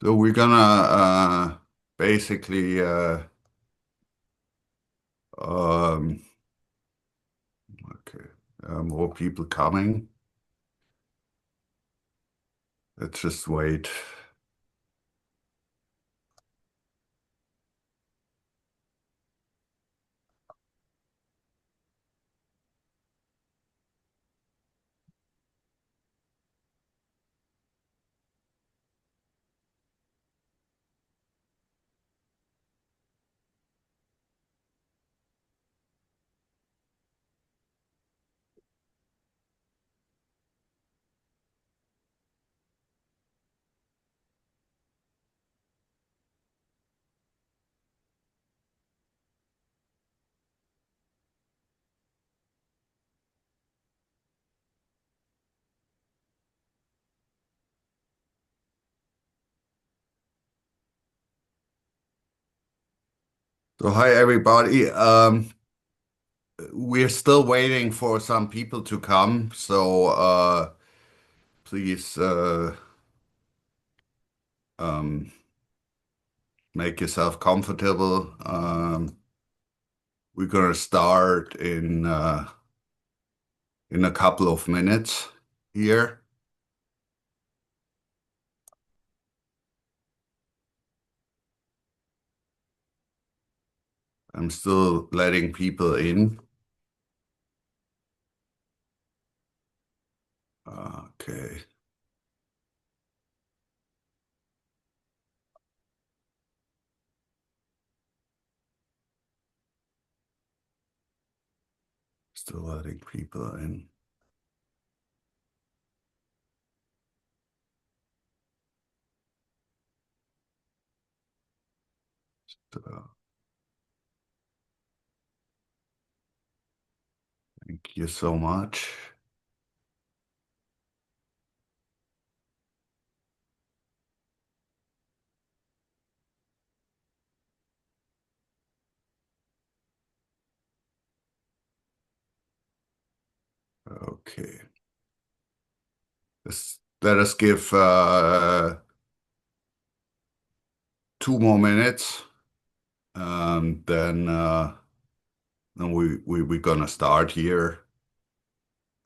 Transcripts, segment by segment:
So we're gonna basically um okay, more people coming. Let's just wait. So hi everybody. We're still waiting for some people to come. So please um make yourself comfortable. We're gonna start in a couple of minutes here. I'm still letting people in. Okay. Still letting people in. So, thank you so much. Okay. Let us give 2 more minutes. Then we're gonna start here.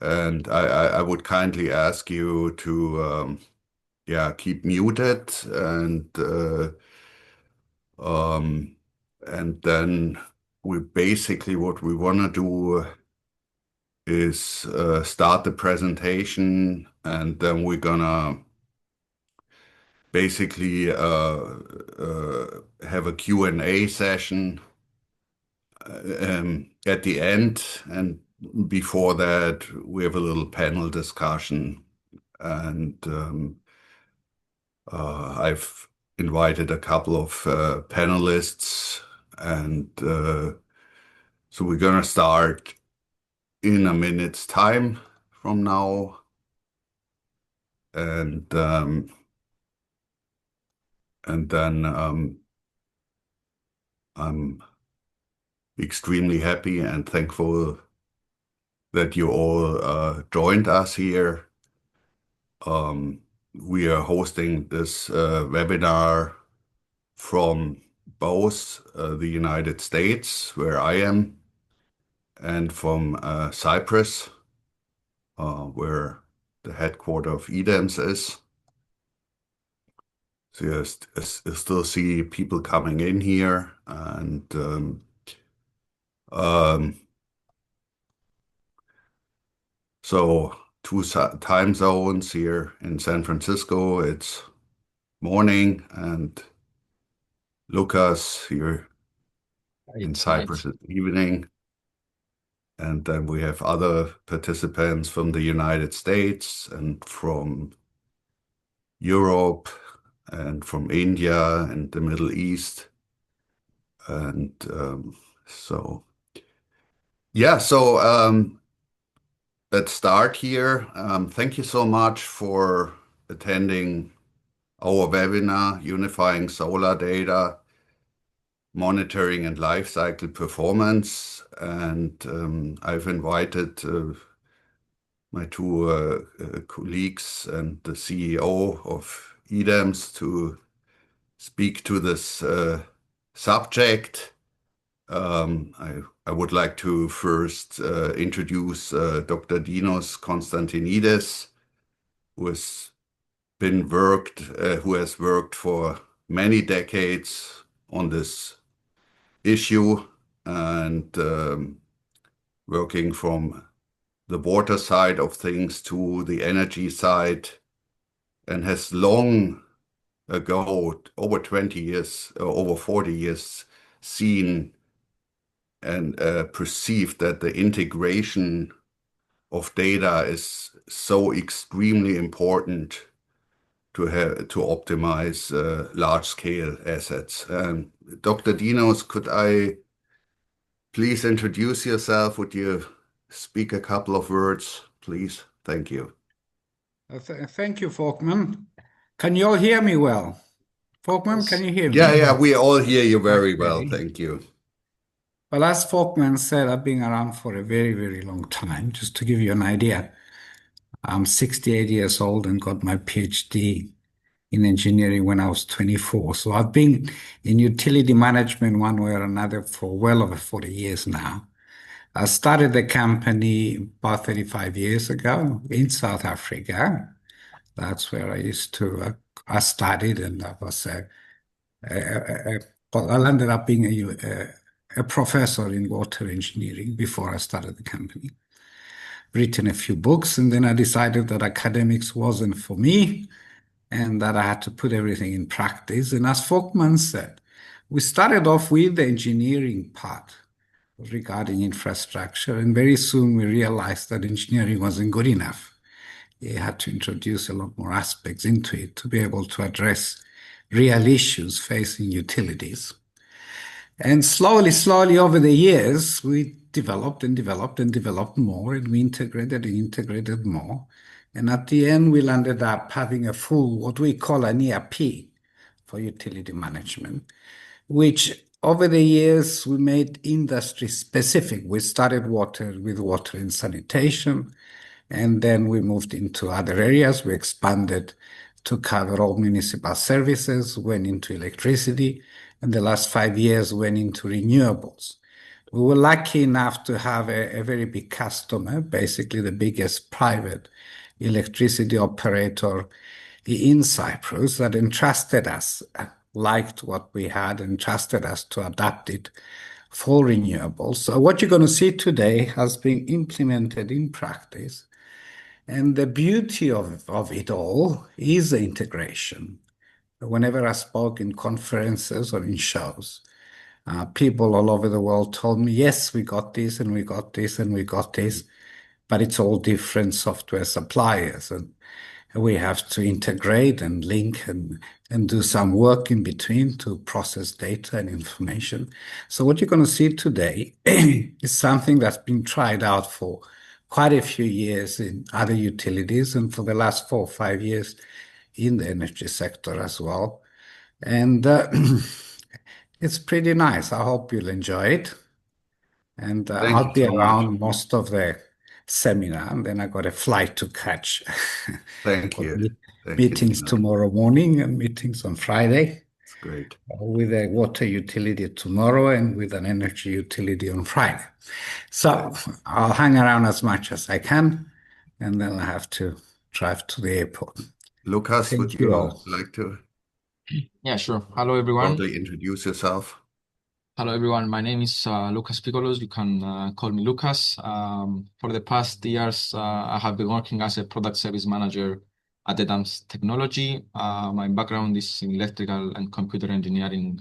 And I would kindly ask you to yeah, keep muted um and then we basically what we wanna do is start the presentation, and then we're gonna basically have a Q&A session at the end, and before that we have a little panel discussion, and I've invited a couple of panelists, and so we're gonna start in a minute's time from now, and then I'm extremely happy and thankful that you all joined us here. We are hosting this webinar from both the United States, where I am, and from Cyprus, where the headquarter of EDAMS is. So you still see people coming in here, and um, so two time zones here in San Francisco. It's morning, and Lucas here in Right, Cyprus right. it's evening. And then we have other participants from the United States and from Europe and from India and the Middle East. And so, yeah, so let's start here. Thank you so much for attending our webinar, Unifying Solar Data, Monitoring and Lifecycle Performance. And I've invited my two colleagues and the CEO of EDAMS to speak to this subject. I would like to first introduce Dr. Dinos Konstantinidis, who has who has worked for many decades on this issue and working from the water side of things to the energy side, and has long ago, over 20 years, over 40 years, seen and perceived that the integration of data is so extremely important to optimize large-scale assets. Dr. Dinos, could I please introduce yourself? Would you speak a couple of words, please? Thank you. Thank you, Volkmar. Can you all hear me well? Volkmar, can you hear me? Yeah, we all hear you very well. Okay. Thank you. Well, as Volkmar said, I've been around for a very, very long time. Just to give you an idea, I'm 68 years old and got my PhD in engineering when I was 24. So I've been in utility management one way or another for well over 40 years now. I started the company about 35 years ago in South Africa. That's where I studied, and I was well, I ended up being a professor in water engineering before I started the company. Written a few books, and then I decided that academics wasn't for me and that I had to put everything in practice. And as Folkman said, we started off with the engineering part regarding infrastructure, and very soon we realized that engineering wasn't good enough. You had to introduce a lot more aspects into it to be able to address real issues facing utilities. And slowly over the years, we developed and developed and developed more, and we integrated and integrated more. And at the end, we landed up having a full, what we call an ERP for utility management, which over the years we made industry specific. We started with water and sanitation, and then we moved into other areas. We expanded to cover all municipal services, went into electricity, and the last 5 years went into renewables. We were lucky enough to have a very big customer, basically the biggest private electricity operator in Cyprus, that entrusted us, liked what we had, entrusted us to adapt it for renewables. So what you're going to see today has been implemented in practice. And the beauty of it all is the integration. Whenever I spoke in conferences or in shows, people all over the world told me, yes, we got this and we got this and we got this, but it's all different software suppliers. And we have to integrate and link and do some work in between to process data and information. So what you're going to see today is something that's been tried out for quite a few years in other utilities, and for the last 4 or 5 years in the energy sector as well. And it's pretty nice. I hope you'll enjoy it. And Thank I'll you be so much. around most of the seminar, and then I got a flight to catch. Thank Got you. Thank you, meetings Dinos. tomorrow morning and meetings on Friday, It's great. with a water utility tomorrow and with an energy utility on Friday. So I'll hang around as much as I can, and then I have to drive to the airport. Lucas, would Thank you you all. like to Yeah, sure. Hello, everyone. shortly introduce yourself? Hello, everyone. My name is Lucas Pikolos. You can call me Lucas. For the past years, I have been working as a product service manager at Adams Technology. My background is in electrical and computer engineering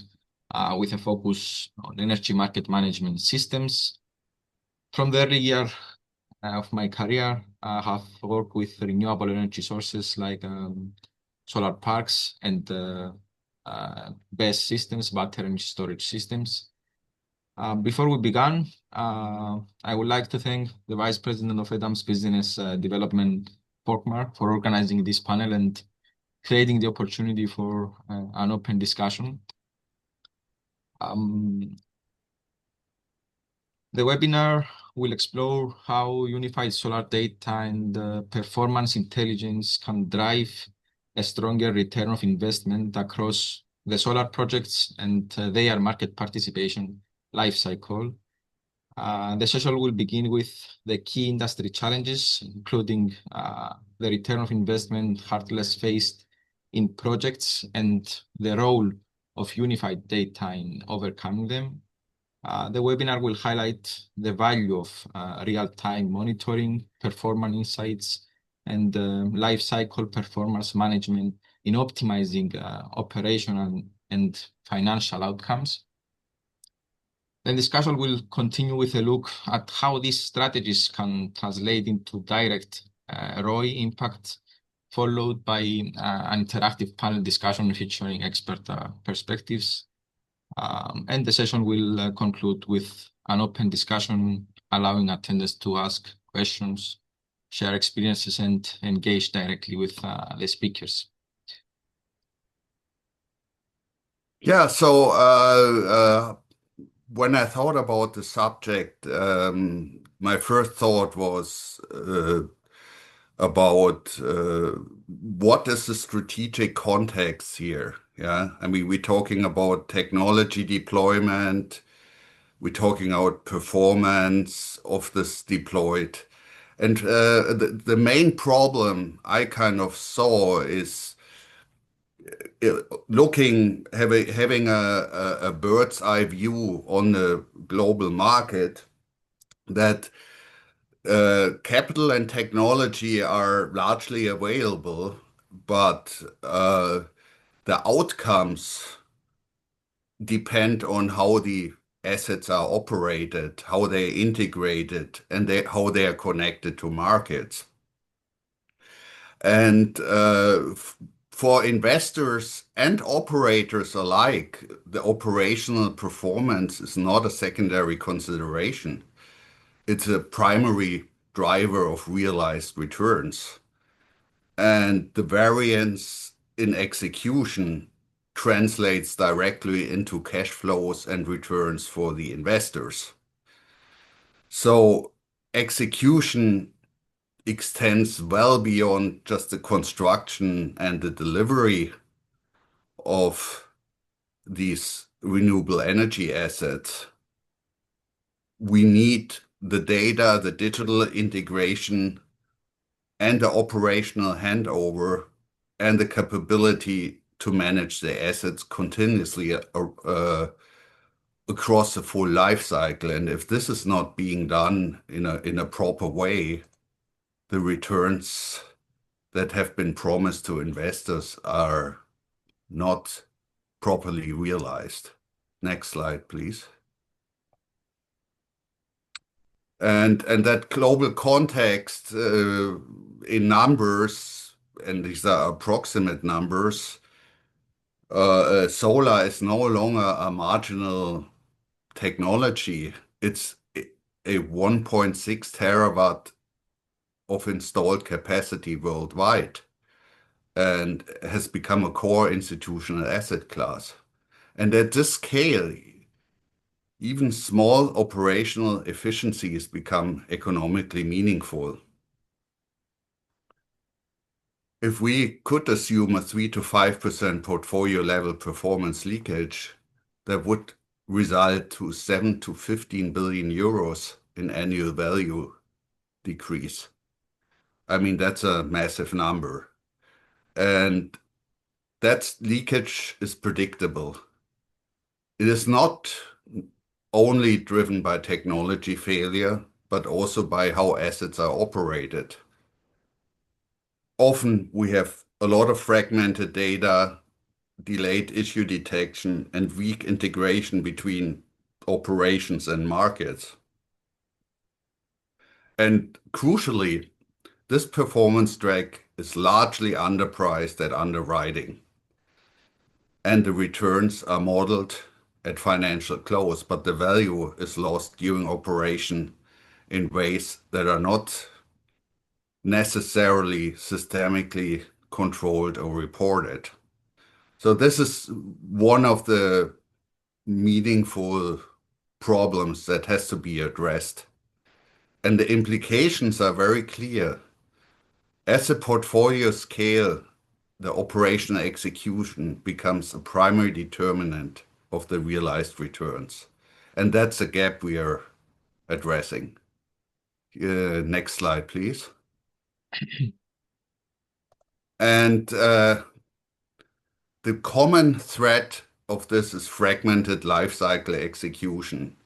with a focus on energy market management systems. From the early year of my career, I have worked with renewable energy sources like solar parks and BESS systems, battery energy storage systems. Before we begin, I would like to thank the Vice President of EDAM's Business Development, Volkmar, for organizing this panel and creating the opportunity for an open discussion. The webinar will explore how unified solar data and performance intelligence can drive a stronger return of investment across the solar projects and their market participation life cycle. The session will begin with the key industry challenges, including the return of investment hurdles faced in projects and the role of unified data in overcoming them. The webinar will highlight the value of real-time monitoring, performance insights, and life cycle performance management in optimizing operational and financial outcomes. The discussion will continue with a look at how these strategies can translate into direct ROI impact, followed by an interactive panel discussion featuring expert perspectives. And the session will conclude with an open discussion, allowing attendees to ask questions, share experiences, and engage directly with the speakers. Yeah, so when I thought about the subject, my first thought was about what is the strategic context here? Yeah, I mean, we're talking about technology deployment, we're talking about performance of this deployed. And the main problem I kind of saw is having a bird's eye view on the global market, that capital and technology are largely available, but the outcomes depend on how the assets are operated, how they're integrated, and how they are connected to markets. And for investors and operators alike, the operational performance is not a secondary consideration. It's a primary driver of realized returns. And the variance in execution translates directly into cash flows and returns for the investors. So execution extends well beyond just the construction and the delivery of these renewable energy assets. We need the data, the digital integration, and the operational handover, and the capability to manage the assets continuously across the full life cycle. And if this is not being done in a proper way, the returns that have been promised to investors are not properly realized. Next slide, please. And that global context in numbers, and these are approximate numbers, solar is no longer a marginal technology. It's a 1.6 terawatt of installed capacity worldwide, and has become a core institutional asset class. And at this scale, even small operational efficiencies become economically meaningful. If we could assume a 3 to 5% portfolio level performance leakage, that would result to 7 to 15 billion euros in annual value decrease. I mean, that's a massive number. And that leakage is predictable. It is not only driven by technology failure, but also by how assets are operated. Often we have a lot of fragmented data, delayed issue detection, and weak integration between operations and markets. And crucially, this performance drag is largely underpriced at underwriting, and the returns are modeled at financial close, but the value is lost during operation in ways that are not necessarily systemically controlled or reported. So this is one of the meaningful problems that has to be addressed. And the implications are very clear. As the portfolio scale, the operational execution becomes a primary determinant of the realized returns. And that's a gap we are addressing. Next slide, please. And the common thread of this is fragmented lifecycle execution.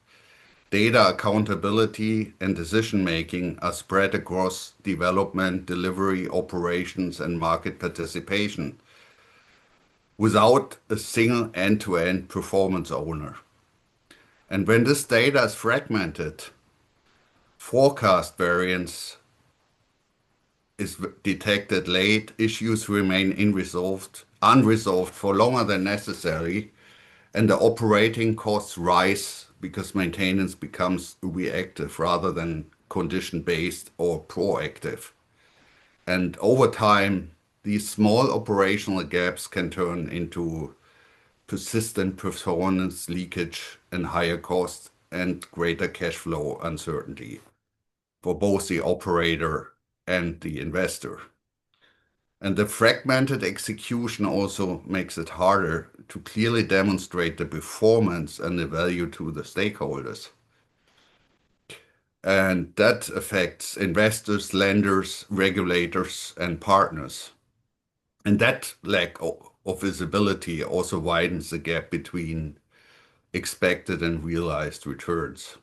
Data accountability and decision-making are spread across development, delivery, operations, and market participation without a single end-to-end performance owner. And when this data is fragmented, forecast variance is detected late, issues remain unresolved for longer than necessary, and the operating costs rise because maintenance becomes reactive rather than condition-based or proactive. And over time, these small operational gaps can turn into persistent performance leakage and higher costs and greater cash flow uncertainty for both the operator and the investor. And the fragmented execution also makes it harder to clearly demonstrate the performance and the value to the stakeholders. And that affects investors, lenders, regulators, and partners. And that lack of visibility also widens the gap between expected and realized returns.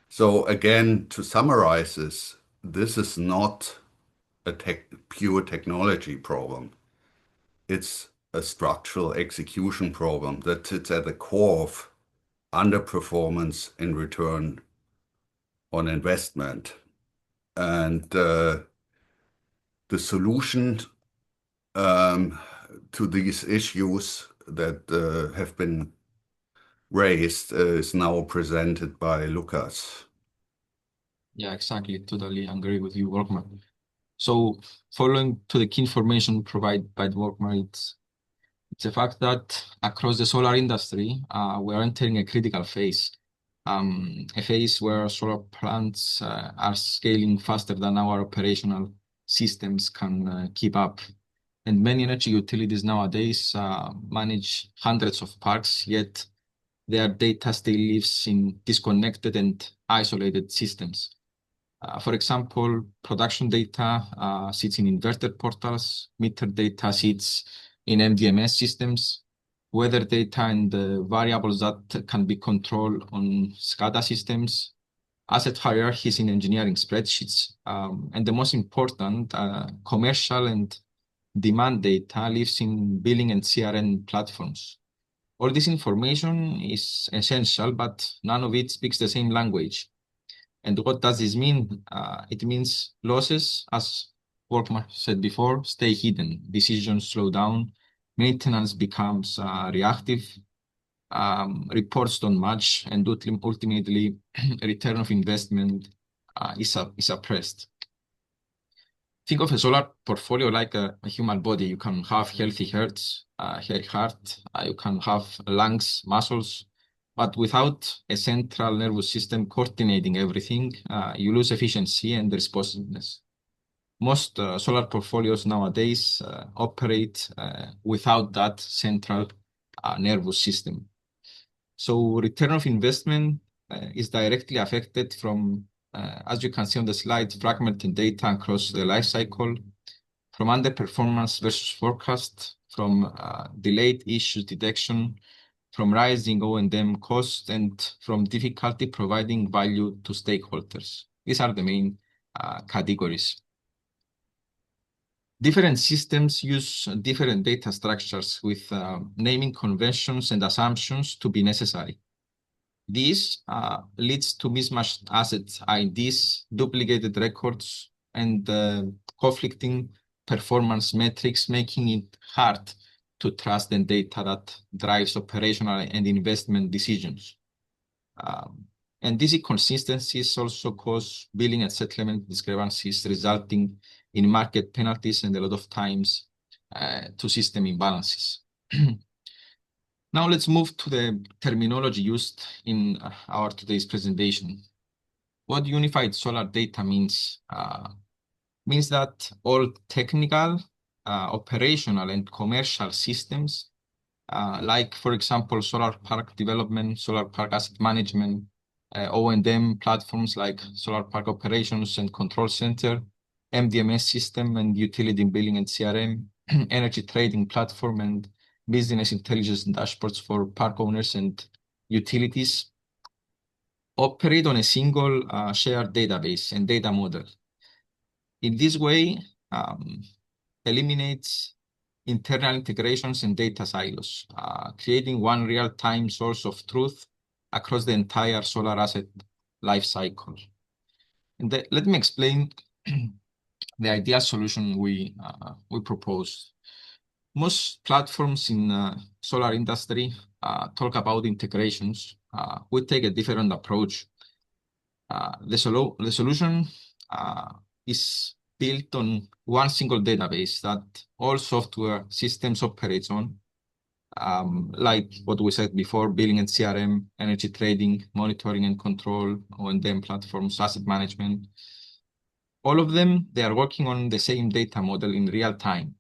So again, to summarize this is not a pure technology problem. It's a structural execution problem that sits at the core of underperformance in return on investment. And the solution to these issues that have been raised is now presented by Lucas. Yeah, exactly. Totally agree with you, Volkmar. So following to the key information provided by Volkmar, it's a fact that across the solar industry, we are entering a critical phase. A phase where solar plants are scaling faster than our operational systems can keep up. And many energy utilities nowadays manage hundreds of parks, yet their data still lives in disconnected and isolated systems. For example, production data sits in inverter portals, meter data sits in MDMS systems, weather data and the variables that can be controlled on SCADA systems, asset hierarchies in engineering spreadsheets, and the most important, commercial and demand data lives in billing and CRM platforms. All this information is essential, but none of it speaks the same language. And what does this mean? It means losses, as Volkmar said before, stay hidden. Decisions slow down. Maintenance becomes reactive. Reports don't match, and ultimately, return of investment is suppressed. Think of a solar portfolio like a human body. You can have healthy hearts, heart, you can have lungs, muscles, but without a central nervous system coordinating everything, you lose efficiency and responsiveness. Most solar portfolios nowadays operate without that central nervous system. So return of investment is directly affected from, as you can see on the slide, fragmented data across the life cycle, from underperformance versus forecast, from delayed issues detection, from rising O&M costs, and from difficulty providing value to stakeholders. These are the main categories. Different systems use different data structures with naming conventions and assumptions to be necessary. This leads to mismatched asset IDs, duplicated records, and conflicting performance metrics, making it hard to trust the data that drives operational and investment decisions. And these inconsistencies also cause billing and settlement discrepancies, resulting in market penalties and a lot of times to system imbalances. Now let's move to the terminology used in our today's presentation. What unified solar data means that all technical operational and commercial systems, like, for example, solar park development, solar park asset management, O&M platforms like Solar Park Operations and Control Center, MDMS system and utility billing and CRM, energy trading platform, and business intelligence dashboards for park owners and utilities operate on a single shared database and data model. In this way, eliminates internal integrations and data silos, creating one real-time source of truth across the entire solar asset lifecycle. Let me explain the ideal solution we propose. Most platforms in solar industry talk about integrations. We take a different approach. The solution is built on one single database that all software systems operates on, like what we said before, billing and CRM, energy trading, monitoring and control, O&M platforms, asset management. All of them, they are working on the same data model in real time.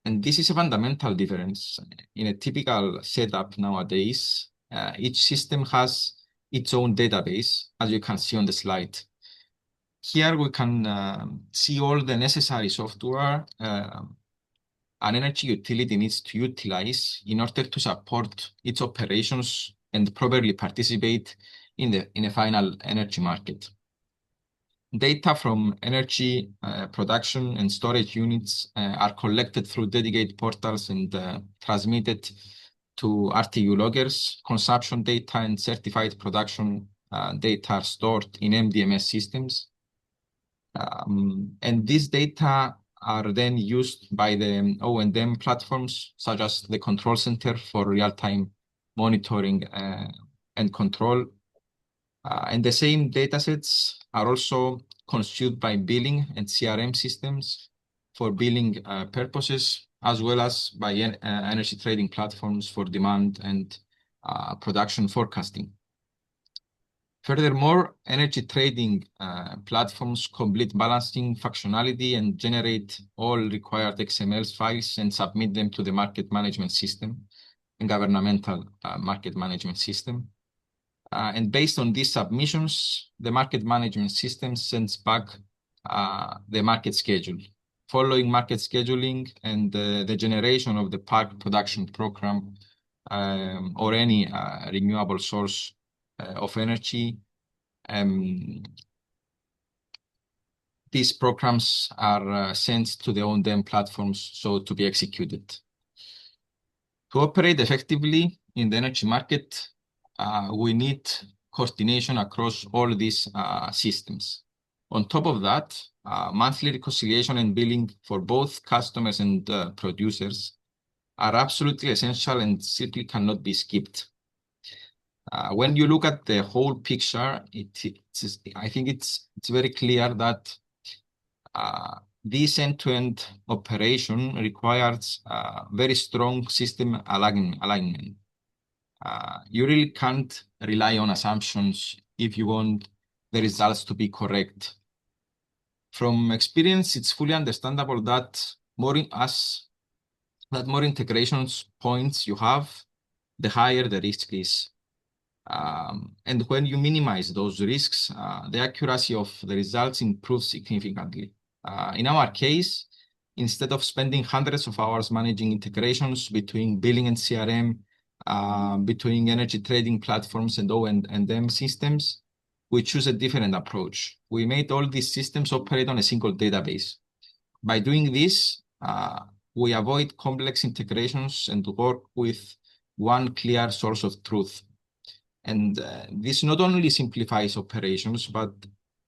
And this is a fundamental difference. In a typical setup nowadays, each system has its own database, as you can see on the slide. Here we can see all the necessary software an energy utility needs to utilize in order to support its operations and properly participate in a final energy market. Data from energy production and storage units are collected through dedicated portals and transmitted to RTU loggers. Consumption data and certified production data are stored in MDMS systems. And these data are then used by the O&M platforms, such as the Control Center for real-time monitoring and control. And the same datasets are also consumed by billing and CRM systems for billing purposes, as well as by energy trading platforms for demand and production forecasting. Furthermore, energy trading platforms complete balancing functionality and generate all required XML files and submit them to the market management system and governmental market management system. And based on these submissions, the market management system sends back the market schedule. Following market scheduling and the generation of the park production program or any renewable source of energy, these programs are sent to the O&M platforms so to be executed. To operate effectively in the energy market, we need coordination across all these systems. On top of that, monthly reconciliation and billing for both customers and producers are absolutely essential and simply cannot be skipped. When you look at the whole picture, I think it's very clear that this end-to-end operation requires very strong system alignment. You really can't rely on assumptions if you want the results to be correct. From experience, it's fully understandable that more integrations points you have, the higher the risk is. And when you minimize those risks, the accuracy of the results improves significantly. In our case, instead of spending hundreds of hours managing integrations between billing and CRM, between energy trading platforms and O&M systems, we choose a different approach. We made all these systems operate on a single database. By doing this, we avoid complex integrations and work with one clear source of truth. And this not only simplifies operations, but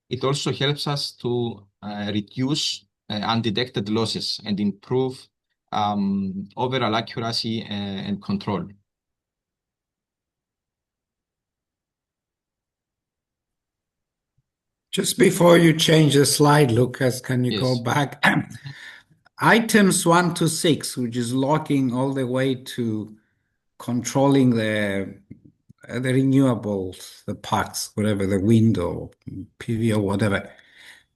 it also helps us to reduce undetected losses and improve overall accuracy and control. Just before you change the slide, Lucas, can you go back? Items 1 to 6, which is logging all the way to controlling the renewables, the parks, whatever, the wind or PV or whatever,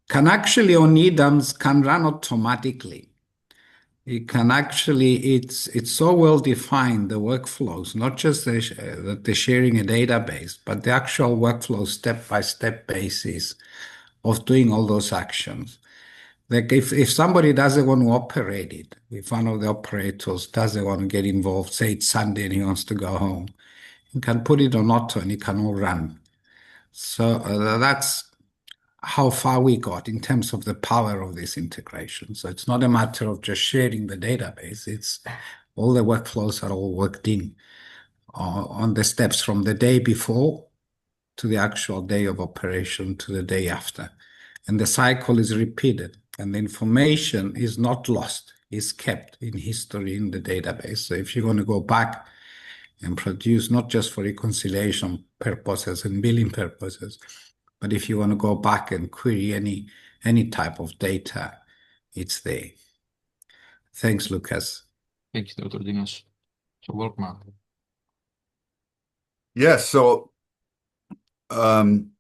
can actually on EDAMs can run automatically. You can actually, it's so well defined, the workflows, not just that they're sharing a database, but the actual workflow step-by-step basis of doing all those actions. Like if somebody doesn't want to operate it, if one of the operators doesn't want to get involved, say it's Sunday and he wants to go home, you can put it on auto and it can all run. So that's how far we got in terms of the power of this integration. So it's not a matter of just sharing the database. It's all the workflows are all worked in on the steps from the day before to the actual day of operation to the day after. And the cycle is repeated and the information is not lost, is kept in history in the database. So if you're going to go back and produce not just for reconciliation purposes and billing purposes, but if you want to go back and query any type of data, it's there. Thanks, Lucas. Thank you, Dr. Dinos. So, Volkmar. Yeah, so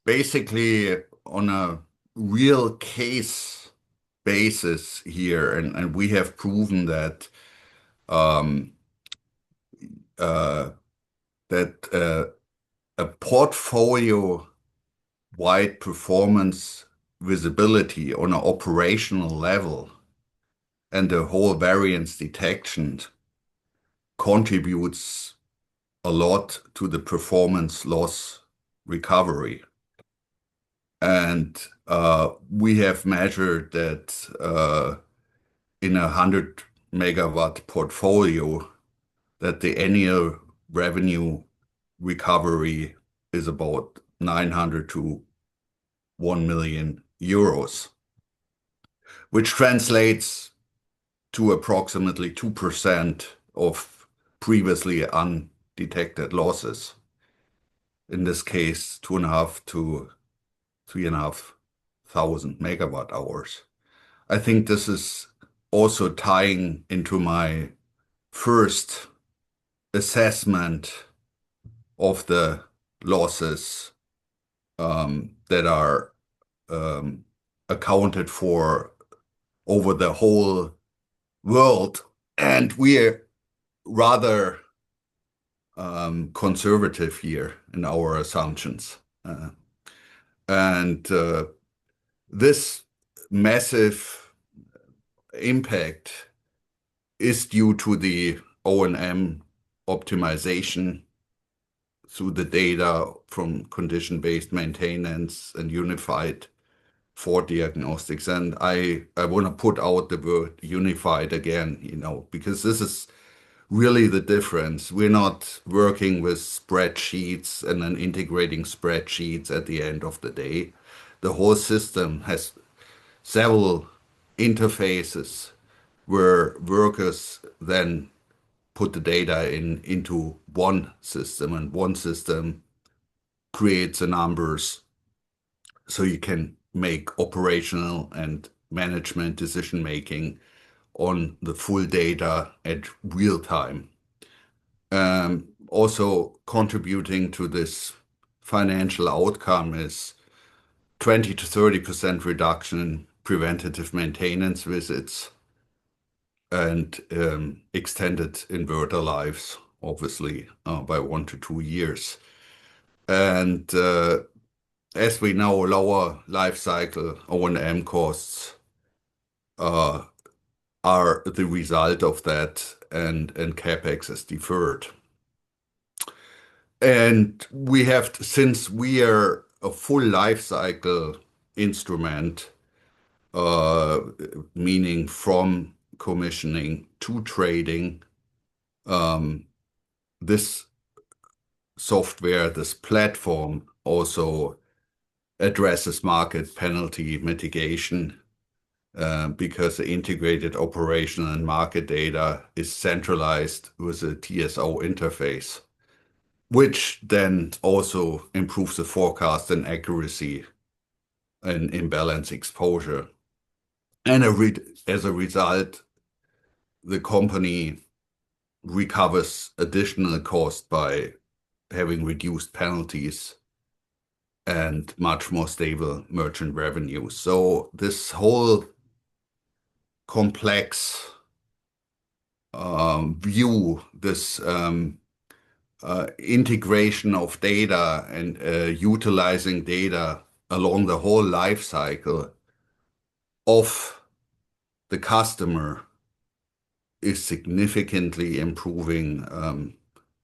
basically on a real case basis here, and we have proven that um, a portfolio-wide performance visibility on an operational level and the whole variance detection contributes a lot to the performance loss recovery. And we have measured that in a 100 megawatt portfolio, that the annual revenue recovery is about 900 to 1 million euros, which translates to approximately 2% of previously undetected losses. In this case, 2.5 to 3.5 thousand megawatt hours. I think this is also tying into my first assessment of the losses that are accounted for over the whole world. And we're rather conservative here in our assumptions. And this massive impact is due to the O&M optimization through the data from condition-based maintenance and unified fault diagnostics. And I want to put out the word unified again, because this is really the difference. We're not working with spreadsheets and then integrating spreadsheets at the end of the day. The whole system has several interfaces where workers then put the data into one system, and one system creates the numbers so you can make operational and management decision making on the full data at real time. Also contributing to this financial outcome is 20 to 30% reduction in preventative maintenance visits and extended inverter lives, obviously, by 1 to 2 years. And as we know, lower life cycle O&M costs are the result of that, and CapEx is deferred. And since we are a full life cycle instrument, meaning from commissioning to trading, this software, this platform also addresses market penalty mitigation because the integrated operational and market data is centralized with a TSO interface, which then also improves the forecast and accuracy and imbalance exposure. And as a result, the company recovers additional cost by having reduced penalties and much more stable merchant revenue. So this whole complex view this integration of data and utilizing data along the whole life cycle of the customer is significantly improving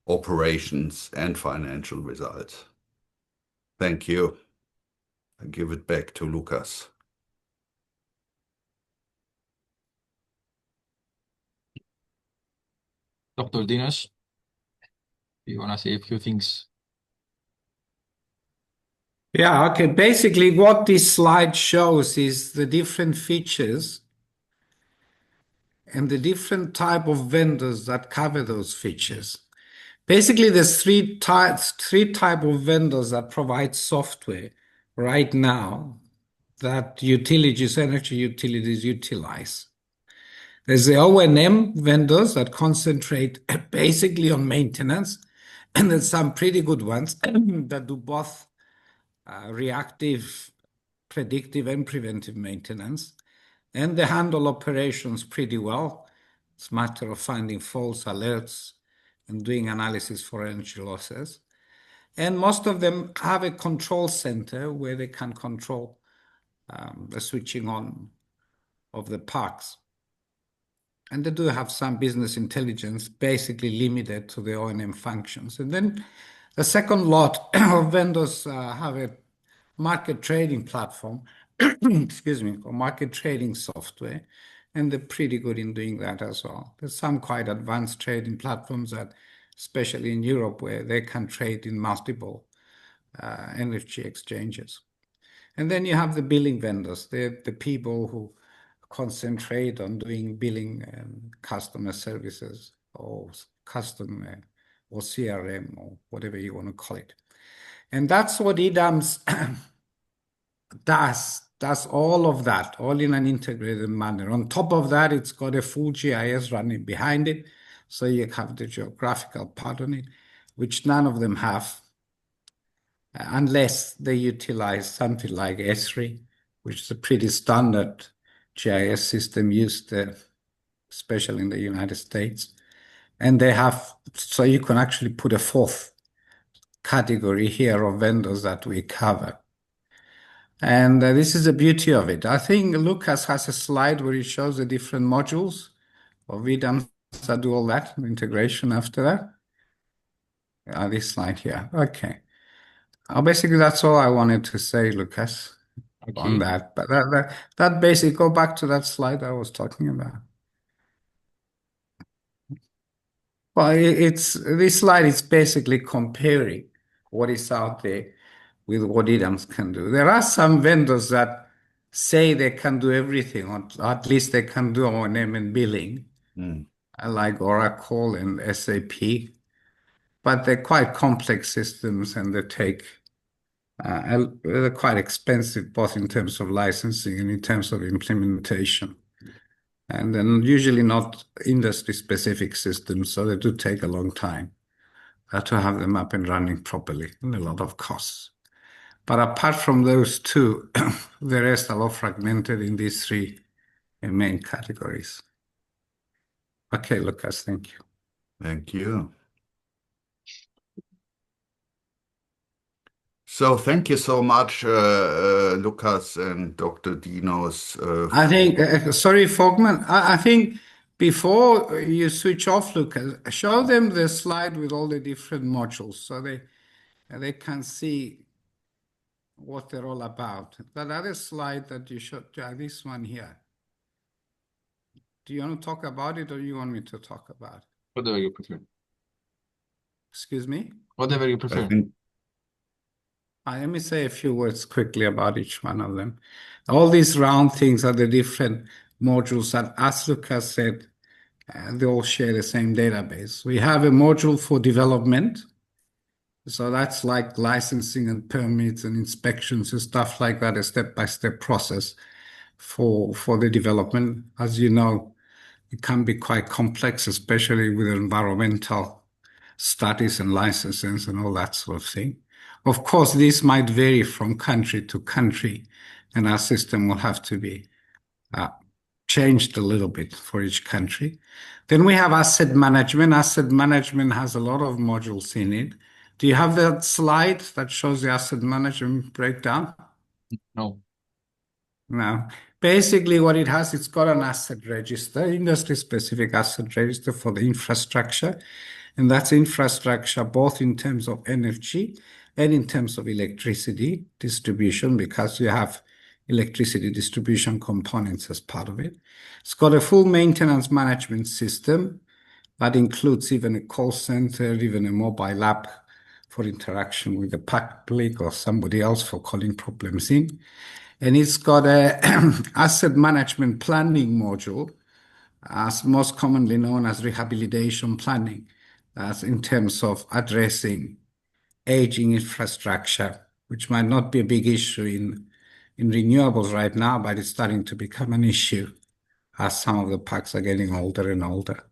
operations and financial results. Thank you. I give it back to Lucas. Dr. Dinos, you want to say a few things? Yeah, okay. Basically, what this slide shows is the different features and the different type of vendors that cover those features. Basically, there's three type of vendors that provide software right now that utilities, energy utilities utilize. There's the O&M vendors that concentrate basically on maintenance, and there's some pretty good ones that do both reactive, predictive, and preventive maintenance. And they handle operations pretty well. It's a matter of finding false alerts and doing analysis for energy losses. And most of them have a control center where they can control the switching on of the parks. And they do have some business intelligence, basically limited to the O&M functions. And then the second lot of vendors have a market trading platform, excuse me, or market trading software, and they're pretty good in doing that as well. There's some quite advanced trading platforms that, especially in Europe, where they can trade in multiple energy exchanges. And then you have the billing vendors. They're the people who concentrate on doing billing and customer services or customer or CRM or whatever you want to call it. And that's what EDAMS does all of that, all in an integrated manner. On top of that, it's got a full GIS running behind it. So you have the geographical part on it, which none of them have, unless they utilize something like Esri, which is a pretty standard GIS system used, especially in the United States. And they have, so you can actually put a fourth category here of vendors that we cover. And this is the beauty of it. I think Lucas has a slide where he shows the different modules of EDAMS that do all that integration after that. This slide here. Okay. Basically, that's all I wanted to say, Lucas, on that. But that basically, go back to that slide I was talking about. Well, this slide is basically comparing what is out there with what EDAMS can do. There are some vendors that say they can do everything, or at least they can do O&M and billing, like Oracle and SAP, but they're quite complex systems and they're quite expensive, both in terms of licensing and in terms of implementation. And then usually not industry-specific systems, so they do take a long time to have them up and running properly and a lot of costs. But apart from those two, the rest are all fragmented in these three main categories. Okay, Lucas, thank you. Thank you. So thank you so much, Lucas and Dr. Dinos. I think, sorry, Volkmar, I think before you switch off, Lucas, show them the slide with all the different modules so they can see what they're all about. That other slide that you showed, this one here. Do you want to talk about it or you want me to talk about it? Whatever you prefer. Excuse me? Whatever you prefer. Let me say a few words quickly about each one of them. All these round things are the different modules that, as Lucas said, they all share the same database. We have a module for development. So that's like licensing and permits and inspections and stuff like that, a step-by-step process for the development. As you know, it can be quite complex, especially with environmental studies and licenses and all that sort of thing. Of course, this might vary from country to country, and our system will have to be changed a little bit for each country. Then we have asset management. Asset management has a lot of modules in it. Do you have that slide that shows the asset management breakdown? No. No. Basically, what it has, it's got an asset register, industry-specific asset register for the infrastructure. And that's infrastructure both in terms of energy and in terms of electricity distribution, because you have electricity distribution components as part of it. It's got a full maintenance management system that includes even a call center, even a mobile app for interaction with the public or somebody else for calling problems in. And it's got a asset management planning module, as most commonly known as rehabilitation planning, as in terms of addressing aging infrastructure, which might not be a big issue in renewables right now, but it's starting to become an issue as some of the parks are getting older and older.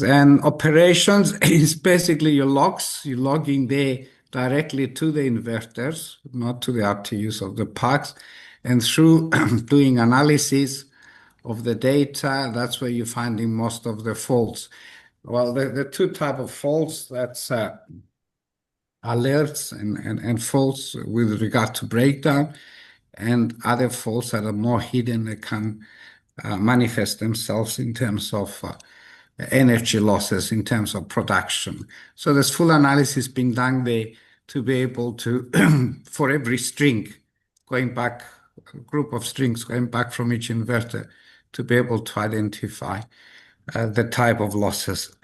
And operations is basically your logs. You're logging there directly to the inverters, not to the RTUs of the parks. And through doing analysis of the data, that's where you're finding most of the faults. Well, the two type of faults, that's alerts and faults with regard to breakdown, and other faults that are more hidden that can manifest themselves in terms of energy losses, in terms of production. So there's full analysis being done there to be able to, for every string going back, a group of strings going back from each inverter, to be able to identify the type of losses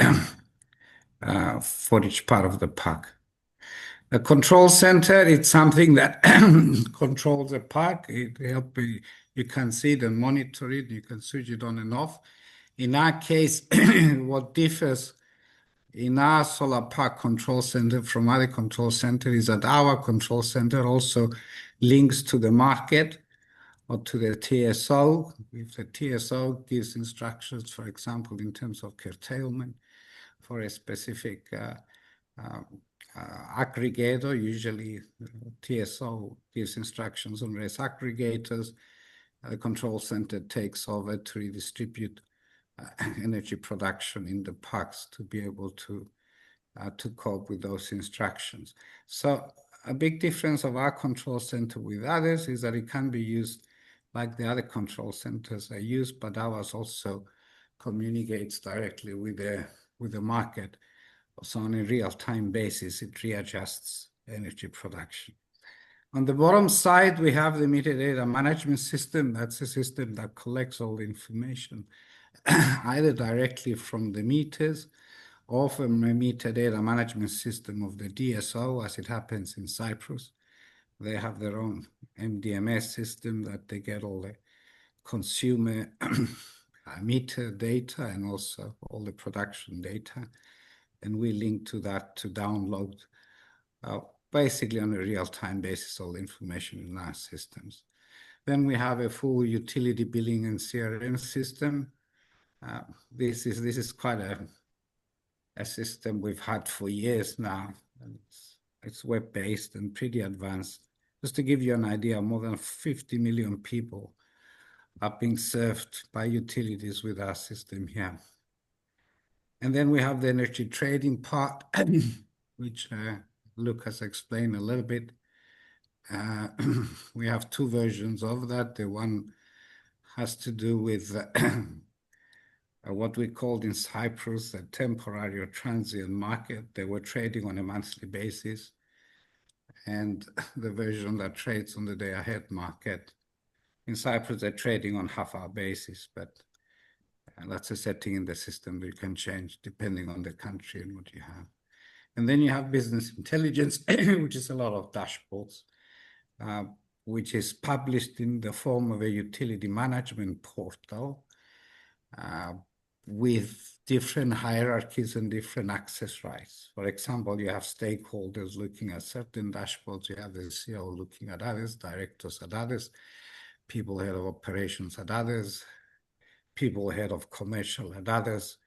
for each part of the park. The control center, it's something that controls the park. It helps you can see it and monitor it. You can switch it on and off. In our case, what differs in our solar park control center from other control centers is that our control center also links to the market or to the TSO. If the TSO gives instructions, for example, in terms of curtailment for a specific aggregator, usually TSO gives instructions on various aggregators. The control center takes over to redistribute energy production in the parks to be able to cope with those instructions. So a big difference of our control center with others is that it can be used like the other control centers are used, but ours also communicates directly with the market. So on a real-time basis, it readjusts energy production. On the bottom side, we have the meter data management system. That's a system that collects all the information, either directly from the meters or from a meter data management system of the DSO, as it happens in Cyprus. They have their own MDMS system that they get all the consumer meter data and also all the production data. And we link to that to download basically on a real-time basis all the information in our systems. Then we have a full utility billing and CRM system. This is quite a system we've had for years now. It's web-based and pretty advanced. Just to give you an idea, more than 50 million people are being served by utilities with our system here. And then we have the energy trading part, which Lucas explained a little bit. We have two versions of that. The one has to do with what we called in Cyprus a temporary or transient market. They were trading on a monthly basis. And the version that trades on the day-ahead market. In Cyprus, they're trading on half-hour basis, but that's a setting in the system that you can change depending on the country and what you have. And then you have business intelligence, which is a lot of dashboards, which is published in the form of a utility management portal with different hierarchies and different access rights. For example, you have stakeholders looking at certain dashboards, you have the CEO looking at others, directors at others, people head of operations at others, people head of commercial at others,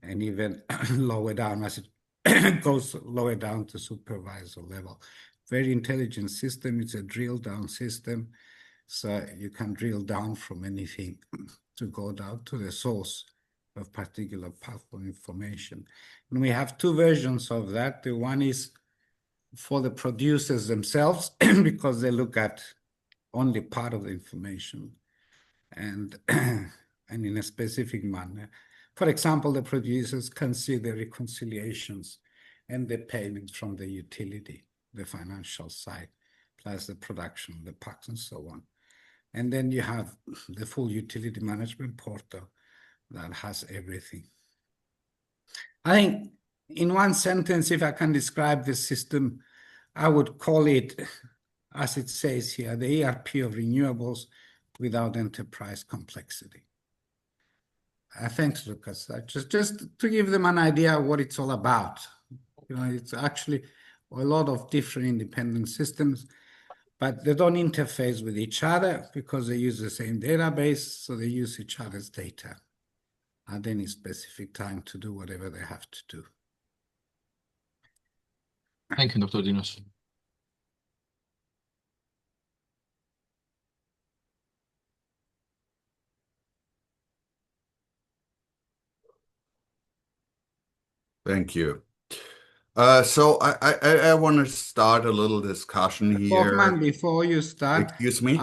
and even lower down as it goes lower down to supervisor level. Very intelligent system. It's a drill down system. So you can drill down from anything to go down to the source of particular path of information. And we have two versions of that. The one is for the producers themselves, because they look at only part of the information and, and in a specific manner. For example, the producers can see the reconciliations and the payments from the utility, the financial side, plus the production, the packs and so on. And then you have the full utility management portal that has everything. I think in one sentence, if I can describe the system, I would call it, as it says here, the ERP of renewables without enterprise complexity. Thanks, Lucas. Just to give them an idea of what it's all about. You know, it's actually a lot of different independent systems, but they don't interface with each other because they use the same database, so they use each other's data at any specific time to do whatever they have to do. Thank you, Dr. Dinos. Thank you. So I want to start a little discussion Volkman, here. Excuse me?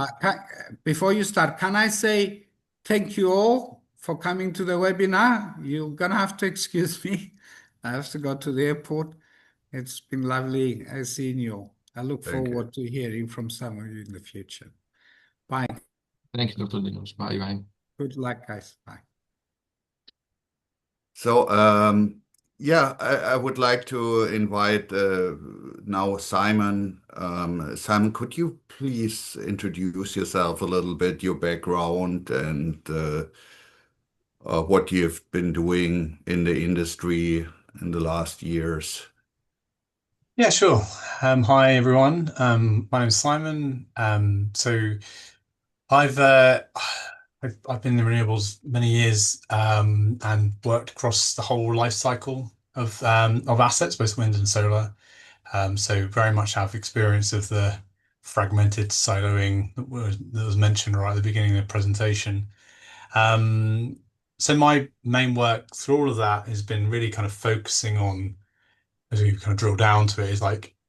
Before you start, can I say thank you all for coming to the webinar? You're gonna have to excuse me. I have to go to the airport. It's been lovely seeing you. I look Thank you. forward to hearing from some of you in the future. Bye. Thank you, Dr. Dinos. Bye bye. Good luck, guys. Bye. So, yeah, I would like to invite now Simon. Simon, could you please introduce yourself a little bit, your background, and what you've been doing in the industry in the last years? Yeah, sure. Hi everyone. My name's Simon. So I've uh, I've been in renewables many years and worked across the whole life cycle of assets, both wind and solar. So very much have experience of the fragmented siloing that was mentioned right at the beginning of the presentation. So my main work through all of that has been really kind of focusing on, as we kind of drill down to it,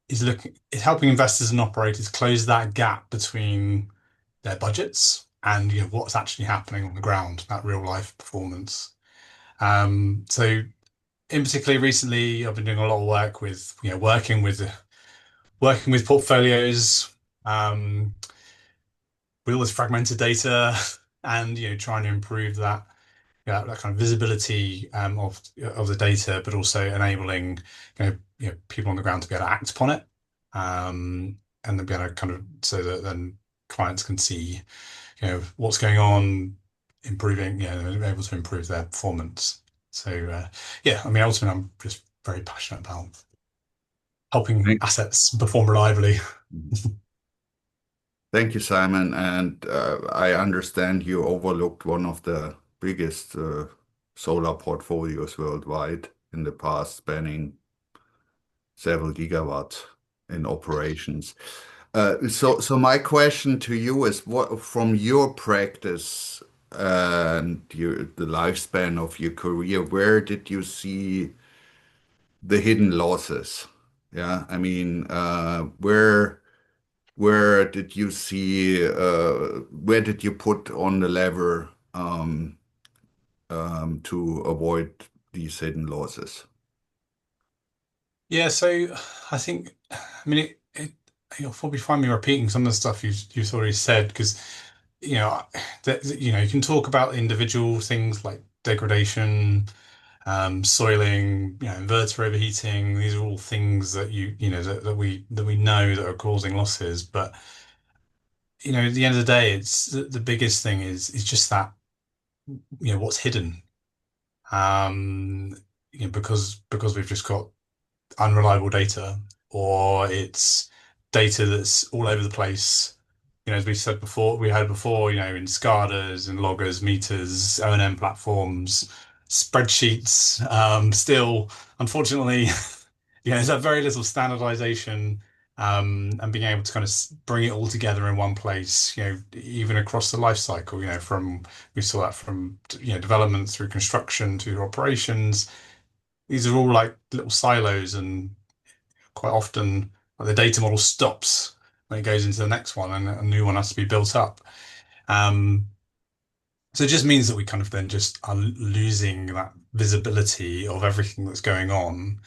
is helping investors and operators close that gap between their budgets and what's actually happening on the ground, that real life performance. So in particular recently, I've been doing a lot of work with working with portfolios with all this fragmented data and trying to improve that kind of visibility of the data, but also enabling people on the ground to be able to act upon it, and then be able to kind of so that then clients can see what's going on, improving, able to improve their performance. So yeah, I mean ultimately I'm just very passionate about helping assets perform reliably. Thank you, Simon. And I understand you overlooked one of the biggest solar portfolios worldwide in the past, spanning several gigawatts in operations. So my question to you is, what from your practice and the lifespan of your career, where did you see the hidden losses? Yeah, I mean, where did you see where did you put on the lever to avoid these hidden losses? Yeah, so I think, I mean, you'll probably find me repeating some of the stuff you've already said because, you can talk about individual things like degradation, soiling, inverter overheating. These are all things that that we know that are causing losses. But at the end of the day, it's the biggest thing is just that what's hidden. Um, because we've just got unreliable data, or it's data that's all over the place. As we said before, in SCADAs and loggers, meters, O&M platforms, spreadsheets. Still, unfortunately, there's a very little standardization and being able to kind of bring it all together in one place, even across the life cycle, we saw that from, development through construction to operations. These are all like little silos, and quite often like, the data model stops when it goes into the next one, and a new one has to be built up. Um, so it just means that we kind of then just are losing that visibility of everything that's going on.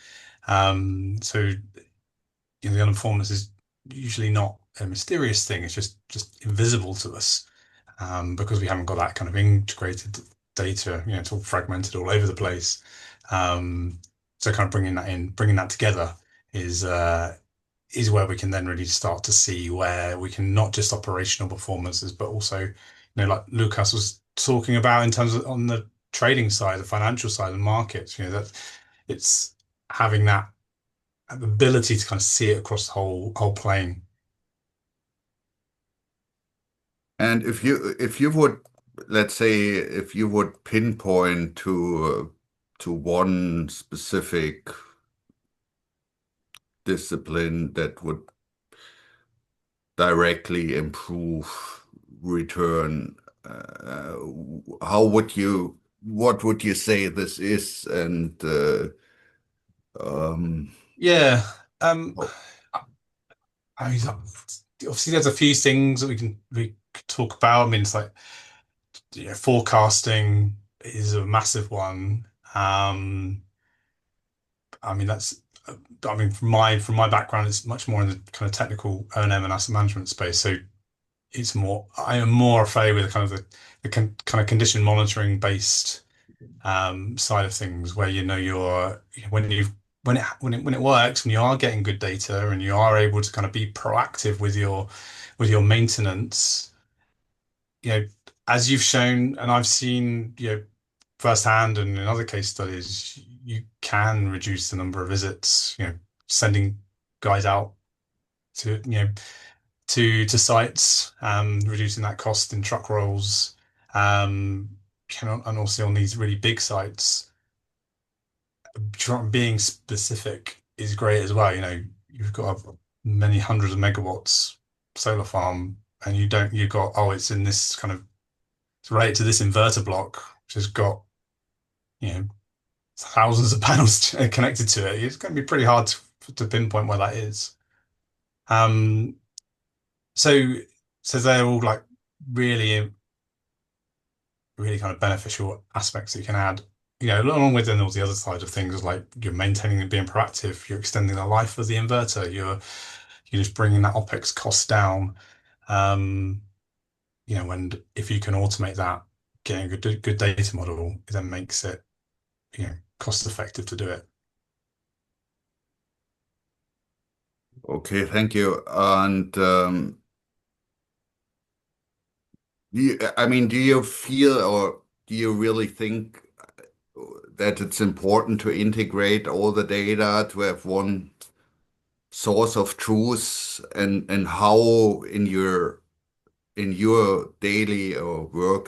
So the unperformance is usually not a mysterious thing. It's just invisible to us, because we haven't got that kind of integrated data. It's all fragmented all over the place. So kind of bringing that together is where we can then really start to see where we can not just operational performances, but also, like Lucas was talking about in terms of on the trading side, the financial side of the markets, that it's having that ability to kind of see it across the whole plane. And if you would, let's say, if you would pinpoint to one specific discipline that would directly improve return, how would you, what would you say this is? And Yeah. oh, I mean, obviously there's a few things that we could talk about. I mean, it's like, forecasting is a massive one. I mean, I mean, from my background, it's much more in the kind of technical O&M and asset management space. So I am more familiar with the kind of kind of condition monitoring based side of things, where when it works, when you are getting good data and you are able to kind of be proactive with your maintenance, as you've shown, and I've seen, firsthand and in other case studies, you can reduce the number of visits, sending guys out to, to sites, reducing that cost in truck rolls, um, and also on these really big sites, being specific is great as well. You've got many hundreds of megawatts solar farm, and you've got, oh, it's in this kind of, it's related to this inverter block, which has got, you know, thousands of panels connected to it. It's going to be pretty hard to pinpoint where that is. Um, so so they're all like really really kind of beneficial aspects that you can add. Along with then all the other side of things, like you're maintaining and being proactive, you're extending the life of the inverter, you're just bringing that OpEx cost down. Um, and if you can automate that, getting a good data model, it then makes it, cost effective to do it. okay, thank you. And I mean, do you feel or do you really think that it's important to integrate all the data to have one source of truth, and how in your daily or work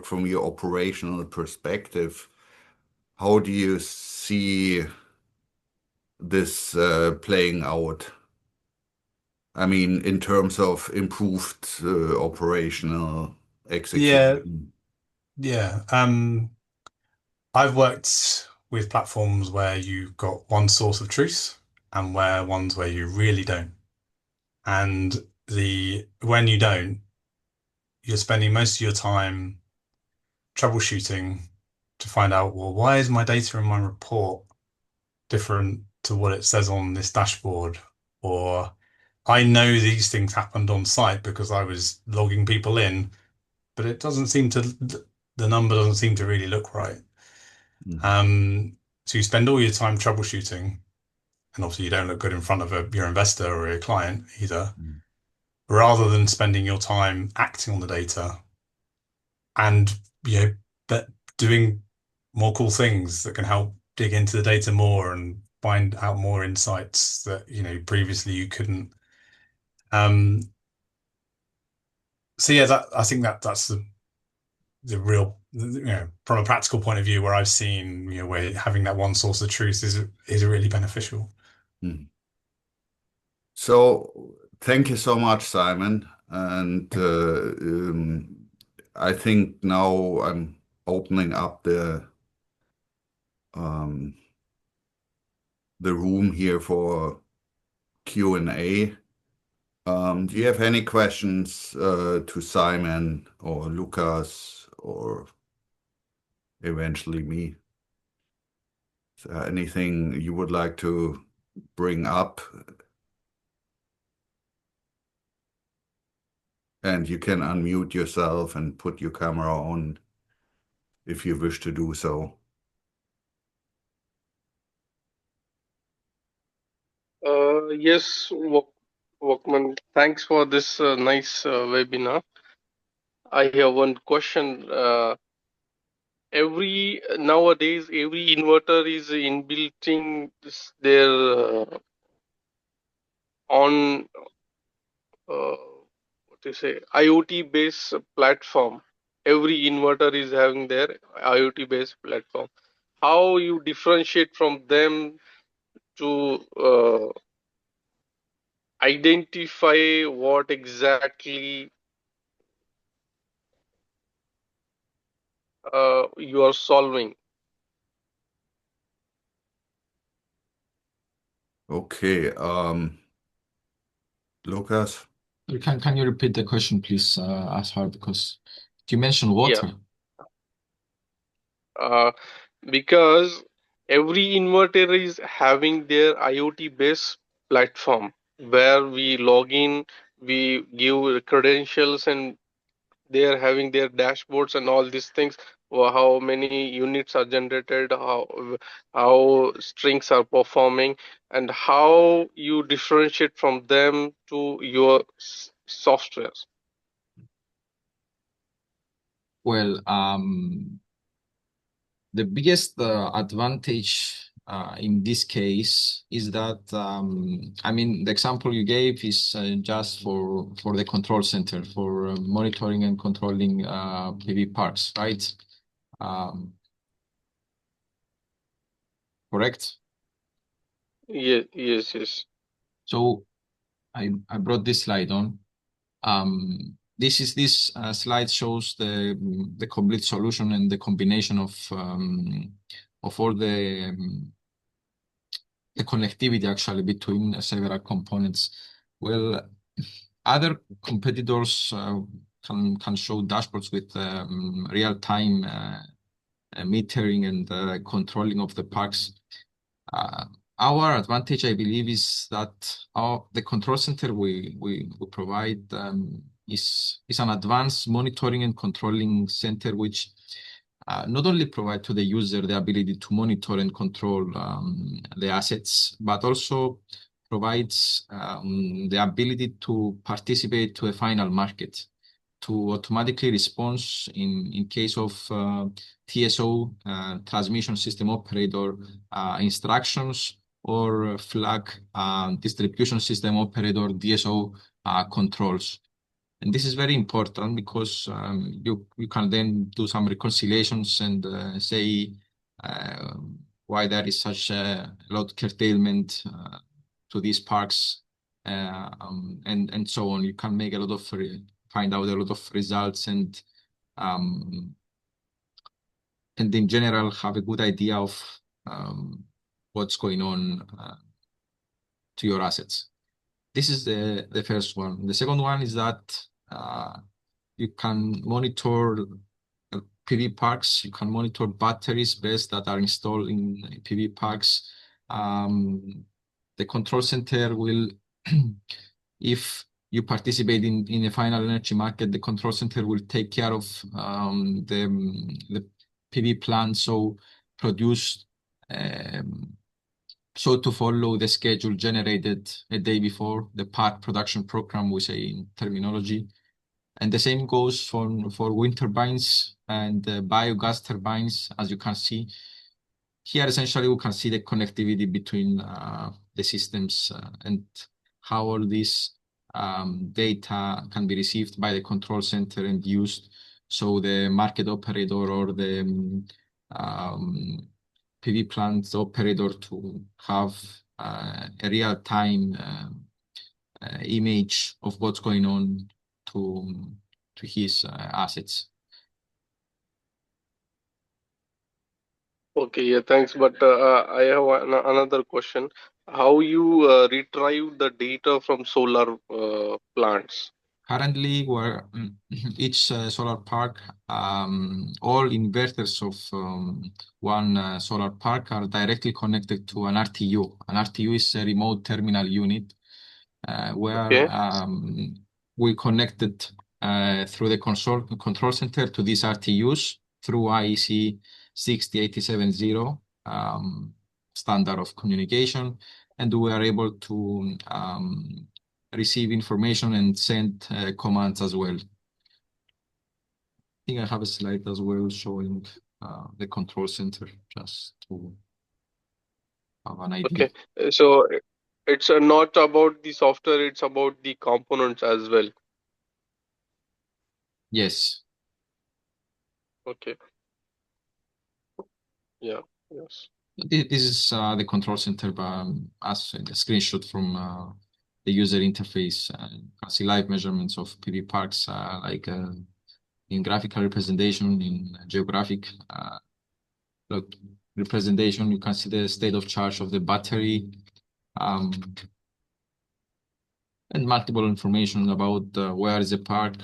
from your operational perspective, how do you see this playing out? I mean, in terms of improved operational Yeah, execution. yeah. I've worked with platforms where you've got one source of truth and ones where you really don't. And the when you don't, you're spending most of your time troubleshooting to find out, well, why is my data in my report different to what it says on this dashboard? Or I know these things happened on site because I was logging people in, but the number doesn't seem to really look right. Mhm. Um, so you spend all your time troubleshooting, and obviously you don't look good in front of your investor or your client either, Mhm. rather than spending your time acting on the data and, but doing more cool things that can help dig into the data more and find out more insights that, previously you couldn't. Um, so yeah, I think that's the real, from a practical point of view, where I've seen, where having that one source of truth is really beneficial. Mhm. So thank you so much, Simon. And I think now I'm opening up um, the room here for Q&A. Do you have any questions to Simon or Lucas or eventually me? Is there anything you would like to bring up? And you can unmute yourself and put your camera on if you wish to do so. Yes, Volkman, thanks for this nice webinar. I have one question. Nowadays, every inverter is inbuilting their on what to say IoT based platform. Every inverter is having their IoT based platform. How you differentiate from them to identify what exactly you are solving? Okay, Lucas? Can you repeat the question, please, Ashar, because you mentioned Yeah, water. because every inverter is having their IoT based platform where we log in, we give credentials, and they are having their dashboards and all these things. How many units are generated, how strings are performing, and how you differentiate from them to your software. Well, the biggest advantage in this case is that I mean the example you gave is just for the control center for monitoring and controlling PV parks, right? Correct. Yes, yes, yes. So I brought this slide on. This slide shows the complete solution and the combination of all the connectivity actually between several components. Well, other competitors can show dashboards with real-time metering and controlling of the parks. Uh, our advantage, I believe, is that the control center we provide is an advanced monitoring and controlling center, which not only provide to the user the ability to monitor and control the assets, but also provides the ability to participate to a final market, to automatically respond in case of TSO, transmission system operator instructions, or flag distribution system operator DSO controls. And this is very important because you can then do some reconciliations and say uh, why there is such a lot of curtailment to these parks and so on. You can make a lot of find out a lot of results um, and in general have a good idea of what's going on to your assets. This is the first one. The second one is that you can monitor PV parks. You can monitor batteries base that are installed in PV parks. The control center will, if you participate in a final energy market, the control center will take care of the PV plant, so produce so to follow the schedule generated a day before the park production program, we say in terminology. And the same goes for wind turbines and biogas turbines, as you can see. Here, essentially, we can see the connectivity between the systems and how all this data can be received by the control center and used. So the market operator or the PV plant operator to have a real-time image of what's going on to his assets. Okay, yeah, thanks. But I have another question. How you retrieve the data from solar plants? Currently, where each solar park, all inverters of one solar park are directly connected to an RTU. An RTU is a remote terminal unit where Okay, we connected through the control center to these RTUs through IEC 60870 standard of communication, and we are able to receive information and send commands as well. I think I have a slide as well showing the control center just to have an idea. okay. So it's not about the software, it's about the components as well. Yes. Okay, yeah, yes. This is the control center as a screenshot from the user interface. You can see live measurements of PV parks like in graphical representation, in geographic representation. You can see the state of charge of the battery and multiple information about where is the park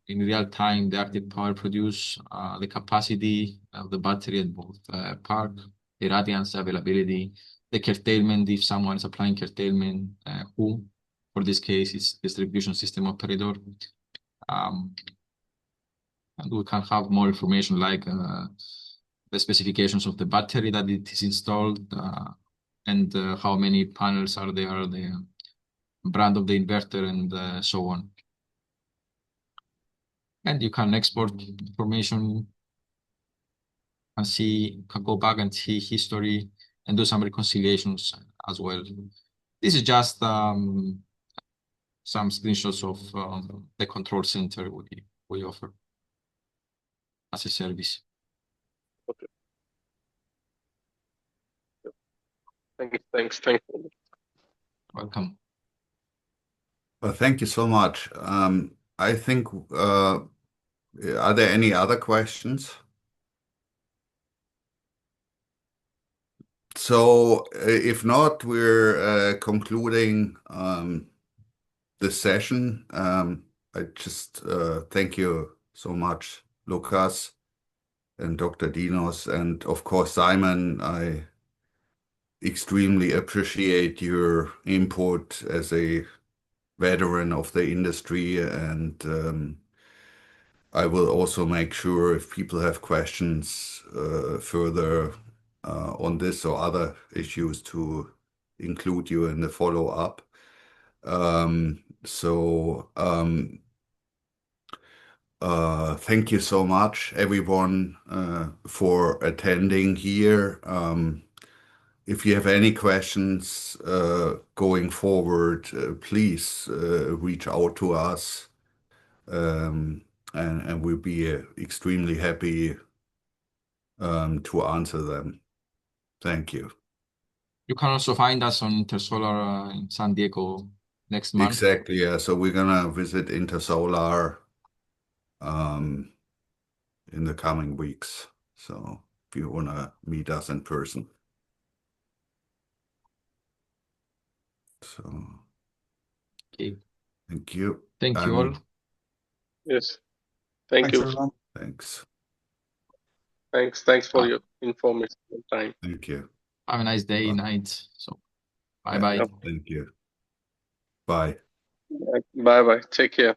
in real time, the active power produced, the capacity of the battery at both park, the radiance availability, the curtailment if someone is applying curtailment, who, for this case, is distribution system operator. And we can have more information like the specifications of the battery that it is installed and how many panels are there, the brand of the inverter, and so on. And you can export information and can go back and see history and do some reconciliations as well. This is just some screenshots of the control center we offer as a service. Okay. Thanks. Welcome. Well, thank you so much. I think, are there any other questions? So if not, we're concluding this session. I just thank you so much, Lucas and Dr. Dinos, and of course, Simon. I extremely appreciate your input as a veteran of the industry, and I will also make sure if people have questions further on this or other issues to include you in the follow-up. Thank you so much, everyone, for attending here. If you have any questions going forward, please reach out to us, and we'll be extremely happy to answer them. Thank you. You can also find us on Intersolar in San Diego next month. Exactly, yeah. So we're gonna visit Intersolar in the coming weeks. So if you wanna meet us in person. So Okay. thank you. Thank you all. Yes, thank Thanks, you. everyone. Thanks. Thanks for your information and time. Thank you. Have a nice day, Bye. night. So bye-bye. Thank you. Bye. Bye. Take care.